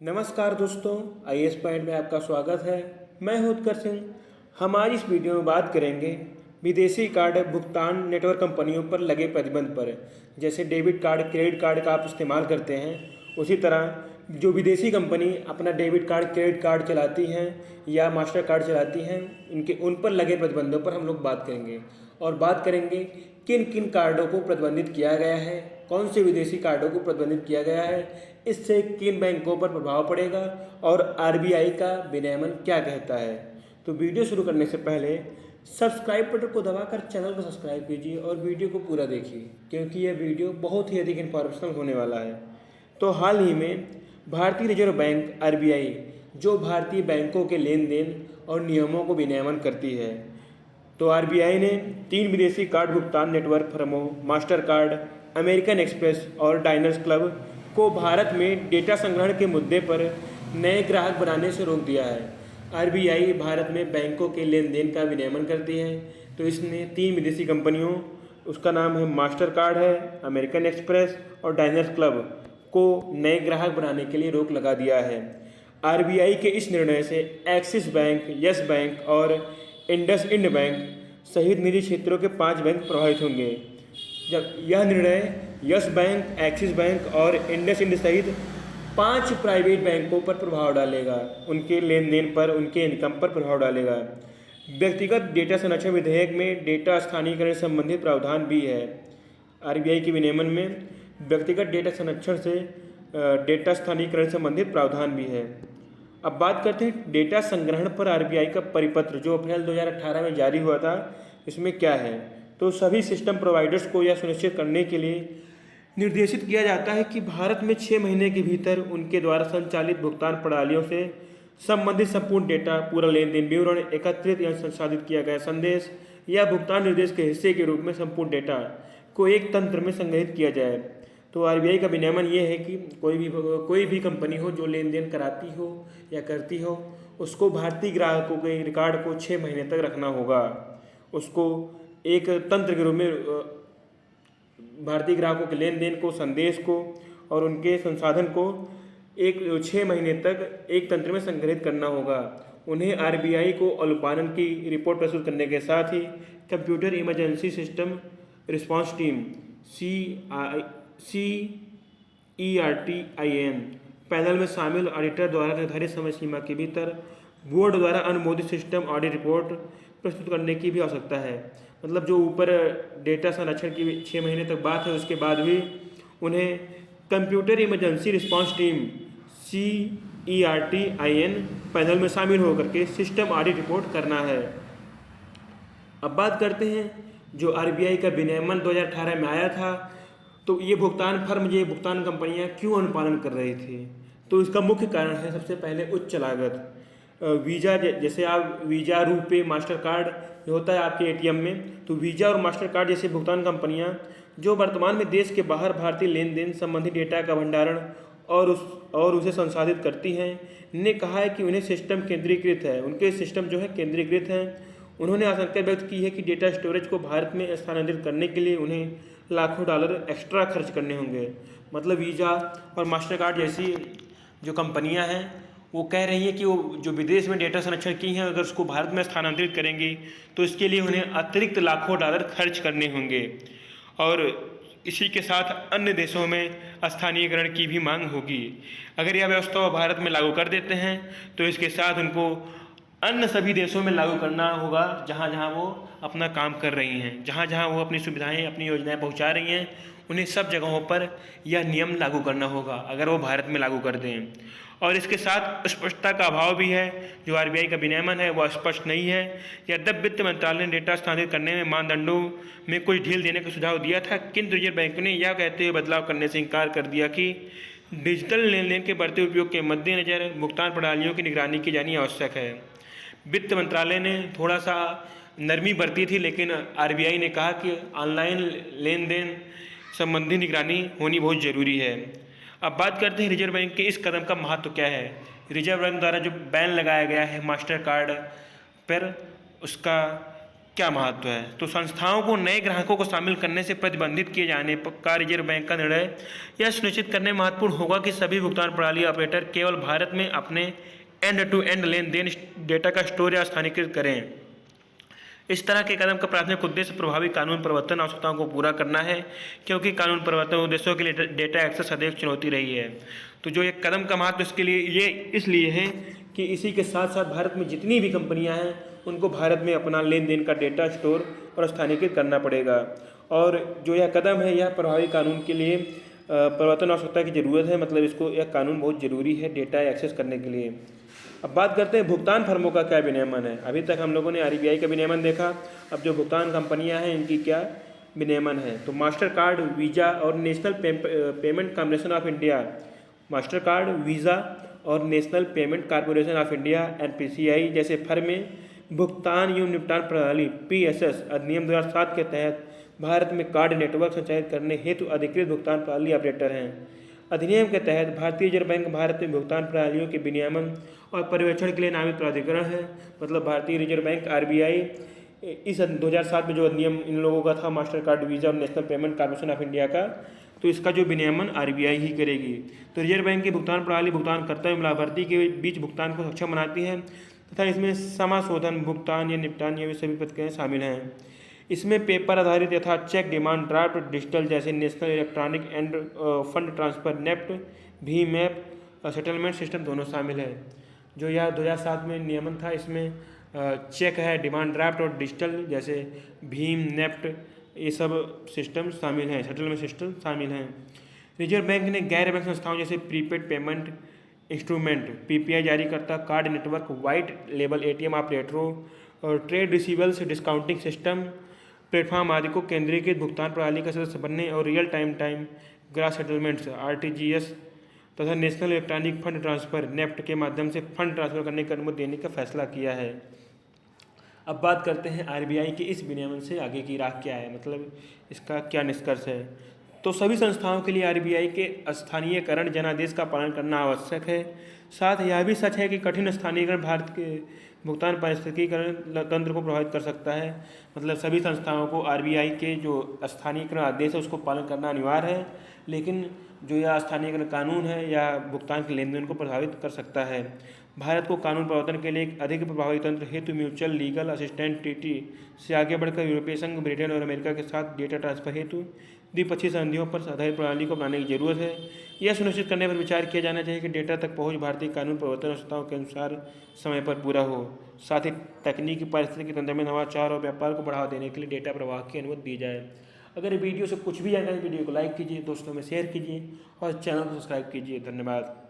नमस्कार दोस्तों, IAS point में आपका स्वागत है। मैं हूं उत्कर्ष सिंह। हमारी इस वीडियो में बात करेंगे विदेशी कार्ड भुगतान नेटवर्क कंपनियों पर लगे प्रतिबंध पर। जैसे डेबिट कार्ड, क्रेडिट कार्ड का आप इस्तेमाल करते हैं, उसी तरह जो विदेशी कंपनी अपना डेबिट कार्ड, क्रेडिट कार्ड चलाती हैं या मास्टर कार्ड चलाती हैं, उन पर लगे प्रतिबंधों पर हम लोग बात करेंगे। और बात करेंगे किन किन कार्डों को प्रतिबंधित किया गया है, कौन से विदेशी कार्डों को प्रतिबंधित किया गया है, इससे किन बैंकों पर प्रभाव पड़ेगा और आरबीआई का विनियमन क्या कहता है। तो वीडियो शुरू करने से पहले सब्सक्राइब बटन को दबाकर चैनल को सब्सक्राइब कीजिए और वीडियो को पूरा देखिए, क्योंकि यह वीडियो बहुत ही अधिक इन्फॉर्मेशनल होने वाला है। तो हाल ही में भारतीय रिजर्व बैंक आरबीआई, जो भारतीय बैंकों के लेन देन और नियमों को विनियमन करती है, तो आरबीआई ने 3 विदेशी कार्ड भुगतान नेटवर्क फर्मों मास्टर कार्ड, अमेरिकन एक्सप्रेस और डाइनर्स क्लब को भारत में डेटा संग्रहण के मुद्दे पर नए ग्राहक बनाने से रोक दिया है। आरबीआई भारत में बैंकों के लेन देन का विनियमन करती है, तो इसने 3 विदेशी कंपनियों, उसका नाम है मास्टर कार्ड है, अमेरिकन एक्सप्रेस और डाइनर्स क्लब को नए ग्राहक बनाने के लिए रोक लगा दिया है। आरबीआई के इस निर्णय से एक्सिस बैंक, यस बैंक और इंडसइंड बैंक सहित निजी क्षेत्रों के 5 बैंक प्रभावित होंगे। जब यह निर्णय यस बैंक, एक्सिस बैंक और इंडसइंड सहित 5 प्राइवेट बैंकों पर प्रभाव डालेगा, उनके लेन देन पर, उनके इनकम पर प्रभाव डालेगा। व्यक्तिगत डेटा संरक्षण विधेयक में डेटा स्थानीयकरण संबंधित प्रावधान भी है। आरबीआई के विनियमन में व्यक्तिगत डेटा संरक्षण से डेटा स्थानीयकरण संबंधित प्रावधान भी है। अब बात करते हैं डेटा संग्रहण पर आरबीआई का परिपत्र, जो अप्रैल 2018 में जारी हुआ था। इसमें क्या है, तो सभी सिस्टम प्रोवाइडर्स को यह सुनिश्चित करने के लिए निर्देशित किया जाता है कि भारत में 6 महीने के भीतर उनके द्वारा संचालित भुगतान प्रणालियों से संबंधित संपूर्ण डेटा, पूरा लेन देन विवरण, एकत्रित या संसाधित किया गया संदेश या भुगतान निर्देश के हिस्से के रूप में संपूर्ण डेटा को एक तंत्र में संग्रहित किया जाए। तो आरबीआई का विनियमन ये है कि कोई भी कंपनी हो जो लेन देन कराती हो या करती हो, उसको भारतीय ग्राहकों के रिकॉर्ड को 6 महीने तक रखना होगा। उसको एक तंत्र के रूप में भारतीय ग्राहकों के लेन देन को, संदेश को और उनके संसाधन को 6 महीने तक एक तंत्र में संग्रहित करना होगा। उन्हें आरबीआई को अनुपालन की रिपोर्ट प्रस्तुत करने के साथ ही computer emergency system response team CERTIN panel में शामिल ऑडिटर द्वारा निर्धारित समय सीमा के भीतर बोर्ड द्वारा अनुमोदित सिस्टम ऑडिट रिपोर्ट प्रस्तुत करने की भी आवश्यकता है। मतलब जो ऊपर डेटा संरक्षण की 6 महीने तक बात है, उसके बाद भी उन्हें computer emergency response team CERTIN panel में शामिल होकर के सिस्टम ऑडिट रिपोर्ट करना है। अब बात करते हैं जो आरबीआई का विनियमन 2018 में आया था, तो ये भुगतान कंपनियां क्यों अनुपालन कर रही थी। तो इसका मुख्य कारण है, सबसे पहले उच्च लागत। वीज़ा, जैसे आप वीज़ा, रुपे, मास्टर कार्ड जो होता है आपके एटीएम में, तो वीज़ा और मास्टर कार्ड जैसे भुगतान कंपनियां जो वर्तमान में देश के बाहर भारतीय लेन देन संबंधी डेटा का भंडारण और उसे संसाधित करती हैं, ने कहा है कि उन्हें सिस्टम केंद्रीकृत है, उनके सिस्टम जो है केंद्रीकृत हैं। उन्होंने आशंका व्यक्त की है कि डेटा स्टोरेज को भारत में स्थानांतरित करने के लिए उन्हें लाखों डॉलर एक्स्ट्रा खर्च करने होंगे। मतलब वीज़ा और मास्टर कार्ड जैसी जो कंपनियां हैं, वो कह रही हैं कि वो जो विदेश में डेटा संरक्षण की हैं, अगर उसको भारत में स्थानांतरित करेंगी तो इसके लिए उन्हें अतिरिक्त लाखों डॉलर खर्च करने होंगे। और इसी के साथ अन्य देशों में स्थानीयकरण की भी मांग होगी। अगर यह व्यवस्था भारत में लागू कर देते हैं तो इसके साथ उनको अन्य सभी देशों में लागू करना होगा, जहाँ जहाँ वो अपना काम कर रही हैं, जहाँ जहाँ वो अपनी सुविधाएं, अपनी योजनाएं पहुँचा रही हैं, उन्हें सब जगहों पर यह नियम लागू करना होगा अगर वो भारत में लागू कर दें। और इसके साथ स्पष्टता का अभाव भी है। जो आरबीआई का विनियमन है वह स्पष्ट नहीं है। यद्यपि वित्त मंत्रालय ने डेटा स्थानांतरित करने में मानदंडों में कुछ ढील देने का सुझाव दिया था, किंतु रिजर्व बैंक ने यह कहते हुए बदलाव करने से इनकार कर दिया कि डिजिटल लेन देन के बढ़ते उपयोग के मद्देनज़र भुगतान प्रणालियों की निगरानी की जानी आवश्यक है। वित्त मंत्रालय ने थोड़ा सा नरमी बरती थी, लेकिन आरबीआई ने कहा कि ऑनलाइन लेन देन संबंधी निगरानी होनी बहुत ज़रूरी है। अब बात करते हैं रिजर्व बैंक के इस कदम का महत्व क्या है। रिजर्व बैंक द्वारा जो बैन लगाया गया है मास्टर कार्ड पर, उसका क्या महत्व है। तो संस्थाओं को नए ग्राहकों को शामिल करने से प्रतिबंधित किए जाने का रिजर्व बैंक का निर्णय यह सुनिश्चित करने में महत्वपूर्ण होगा कि सभी भुगतान प्रणाली ऑपरेटर केवल भारत में अपने एंड टू एंड लेन देन डेटा का स्टोर या स्थानीयकृत करें। इस तरह के कदम का प्राथमिक उद्देश्य प्रभावी कानून प्रवर्तन आवश्यकताओं को पूरा करना है, क्योंकि कानून प्रवर्तन उद्देश्यों के लिए डेटा एक्सेस अधिक चुनौती रही है। तो जो एक कदम का महत्व इसके लिए ये इसलिए है कि इसी के साथ साथ भारत में जितनी भी कंपनियां हैं उनको भारत में अपना लेन देन का डेटा स्टोर और स्थानीयकृत करना पड़ेगा। और जो यह कदम है यह प्रभावी कानून के लिए प्रवर्तन आवश्यकता की ज़रूरत है, मतलब इसको यह कानून बहुत ज़रूरी है डेटा एक्सेस करने के लिए। अब बात करते हैं भुगतान फर्मों का क्या विनियमन है। अभी तक हम लोगों ने आरबीआई का विनियमन देखा, अब जो भुगतान कंपनियां हैं इनकी क्या विनियमन है। तो मास्टर कार्ड, वीज़ा और National Payment Corporation of India, Mastercard, Visa और National Payment Corporation of India NPCI जैसे फर्में भुगतान एवं निपटान प्रणाली पीएसएस अधिनियम 2007 के तहत भारत में कार्ड नेटवर्क संचालित करने हेतु अधिकृत भुगतान प्रणाली ऑपरेटर हैं। अधिनियम के तहत भारतीय रिजर्व बैंक भारत में भुगतान प्रणालियों के विनियमन और पर्यवेक्षण के लिए नामित प्राधिकरण है। मतलब भारतीय रिजर्व बैंक आरबीआई इस 2007 में जो अधिनियम इन लोगों का था, मास्टर कार्ड, वीज़ा और National Payment Corporation of India का, तो इसका जो विनियमन आरबीआई ही करेगी। तो रिजर्व बैंक की भुगतान प्रणाली भुगतानकर्ता एवं लाभार्थी के बीच भुगतान को सक्षम बनाती है तथा इसमें समाशोधन, भुगतान या निपटान ये सभी प्रक्रियाएँ शामिल हैं। इसमें पेपर आधारित यथा चेक, डिमांड ड्राफ्ट, डिजिटल जैसे national electronic end fund transfer NEFT, Bhim app, settlement system दोनों शामिल है। जो यह 2007 में नियमन था इसमें चेक है, डिमांड ड्राफ्ट और डिजिटल जैसे भीम, नेफ्ट ये सब सिस्टम शामिल हैं, सेटलमेंट सिस्टम शामिल हैं। रिजर्व बैंक ने गैर बैंक संस्थाओं जैसे प्रीपेड पेमेंट इंस्ट्रूमेंट पीपीआई जारी करता, card network, white label ATM ऑपरेटरों और trade receivables discounting system platform आदि को केंद्रीकृत भुगतान प्रणाली का सदस्य बनने और real time gross settlements RTGS तथा national electronic fund transfer NEFT के माध्यम से फंड ट्रांसफर करने की अनुमति देने का फैसला किया है। अब बात करते हैं आरबीआई के इस विनियमन से आगे की राह क्या है, मतलब इसका क्या निष्कर्ष है। तो सभी संस्थाओं के लिए आरबीआई के स्थानीयकरण जनादेश का पालन करना आवश्यक है। साथ यह भी सच है कि कठिन स्थानीयकरण भारत के भुगतान पारिस्थितिकीकरण तंत्र को प्रभावित कर सकता है। मतलब सभी संस्थाओं को आरबीआई के जो स्थानीयकरण आदेश है उसको पालन करना अनिवार्य है, लेकिन जो यह स्थानीयकरण कानून है या भुगतान के लेन देन को प्रभावित कर सकता है। भारत को कानून प्रवर्तन के लिए एक अधिक प्रभावी तंत्र हेतु म्यूचुअल लीगल असिस्टेंस ट्रीटी से आगे बढ़कर यूरोपीय संघ, ब्रिटेन और अमेरिका के साथ डेटा ट्रांसफर हेतु द्विपक्षीय संधियों पर आधारित प्रणाली को बनाने की जरूरत है। यह सुनिश्चित करने पर विचार किया जाना चाहिए कि डेटा तक पहुंच भारतीय कानून प्रवर्तन आवश्यकताओं के अनुसार समय पर पूरा हो। साथ ही तकनीकी पारिस्थितिकी तंत्र में नवाचार और व्यापार को बढ़ावा देने के लिए डेटा प्रवाह की अनुमति दी जाए। अगर वीडियो से कुछ भी जानकारी, वीडियो को लाइक कीजिए, दोस्तों में शेयर कीजिए और चैनल को सब्सक्राइब कीजिए। धन्यवाद।